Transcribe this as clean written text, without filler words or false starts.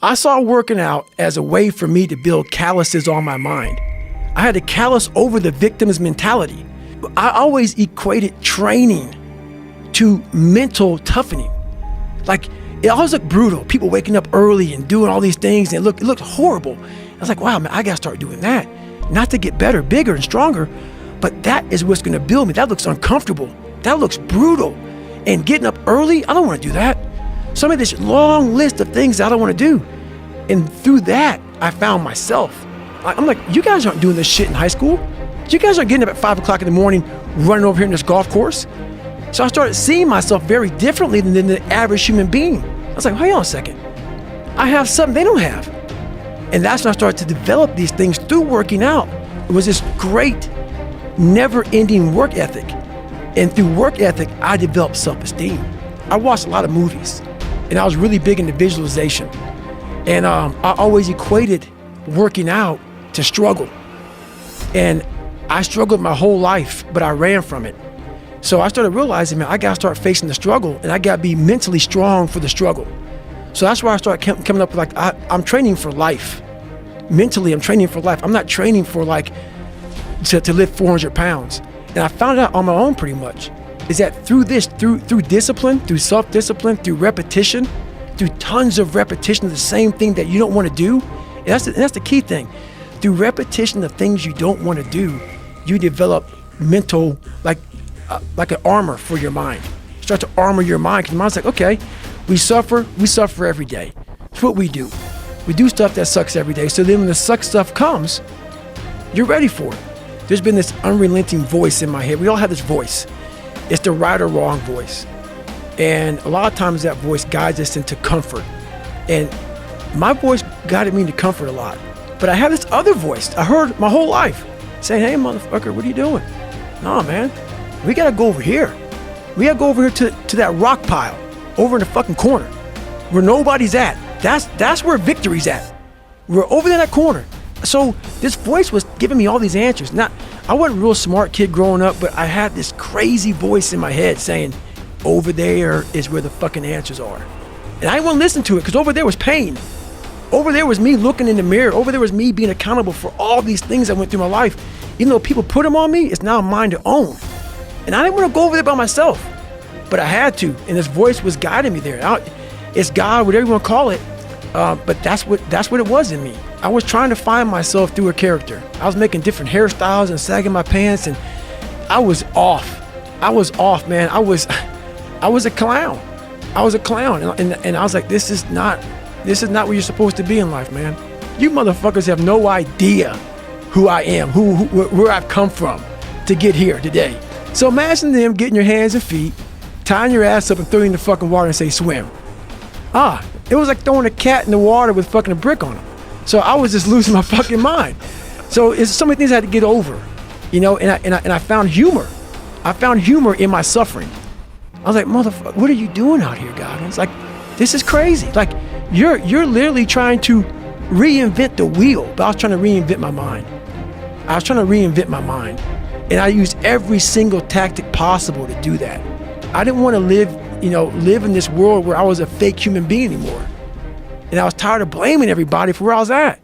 I saw working out as a way for me to build calluses on my mind. I had to callous over the victim's mentality. I always equated training to mental toughening. Like, it always looked brutal. People waking up early and doing all these things, and it looked horrible. I was like, wow, man, I gotta start doing that. Not to get better, bigger, and stronger, but that is what's gonna build me. That looks uncomfortable. That looks brutal. And getting up early, I don't wanna do that. So I made this long list of things that I don't wanna do. And through that, I found myself. I'm like, you guys aren't doing this shit in high school. You guys aren't getting up at 5 o'clock in the morning, running over here in this golf course. So I started seeing myself very differently than the average human being. I was like, hold on a second. I have something they don't have. And that's when I started to develop these things through working out. It was this great, never-ending work ethic. And through work ethic, I developed self-esteem. I watched a lot of movies, and I was really big into visualization. And I always equated working out to struggle. And I struggled my whole life, but I ran from it. So I started realizing, man, I gotta start facing the struggle, and I gotta be mentally strong for the struggle. So that's why I started coming up with, like, I'm training for life. Mentally, I'm training for life. I'm not training for, like, to lift 400 pounds. And I found out on my own pretty much, is that through discipline, through self-discipline, through repetition, through tons of repetition of the same thing that you don't want to do, and that's the key thing. Through repetition of things you don't want to do, you develop mental, like an armor for your mind. You start to armor your mind, because your mind's like, okay, we suffer every day. That's what we do. We do stuff that sucks every day. So then when the suck stuff comes, you're ready for it. There's been this unrelenting voice in my head. We all have this voice. It's the right or wrong voice. And a lot of times that voice guides us into comfort. And my voice guided me into comfort a lot. But I have this other voice I heard my whole life saying, hey, motherfucker, what are you doing? No, man, we gotta go over here. We gotta go over here to that rock pile over in the fucking corner where nobody's at. That's where victory's at. We're over in that corner. So this voice was giving me all these answers. Now, I wasn't a real smart kid growing up, but I had this crazy voice in my head saying, over there is where the fucking answers are. And I didn't want to listen to it, because over there was pain. Over there was me looking in the mirror. Over there was me being accountable for all these things I went through my life. Even though people put them on me, it's now mine to own. And I didn't want to go over there by myself, but I had to. And this voice was guiding me there. It's God, whatever you want to call it. But that's what it was in me. I was trying to find myself through a character. I was making different hairstyles and sagging my pants, and I was off, man. I was a clown. I was a clown, and I was like, this is not where you're supposed to be in life, man. You motherfuckers have no idea who I am, where I've come from to get here today. So imagine them getting your hands and feet, tying your ass up and throwing you in the fucking water and say, swim. It was like throwing a cat in the water with fucking a brick on him. So I was just losing my fucking mind. So it's so many things I had to get over, you know, and I found humor. I found humor in my suffering. I was like, motherfucker, what are you doing out here, Goggins? Like, this is crazy. Like, you're literally trying to reinvent the wheel, but I was trying to reinvent my mind. And I used every single tactic possible to do that. I didn't want to live in this world where I was a fake human being anymore. And I was tired of blaming everybody for where I was at.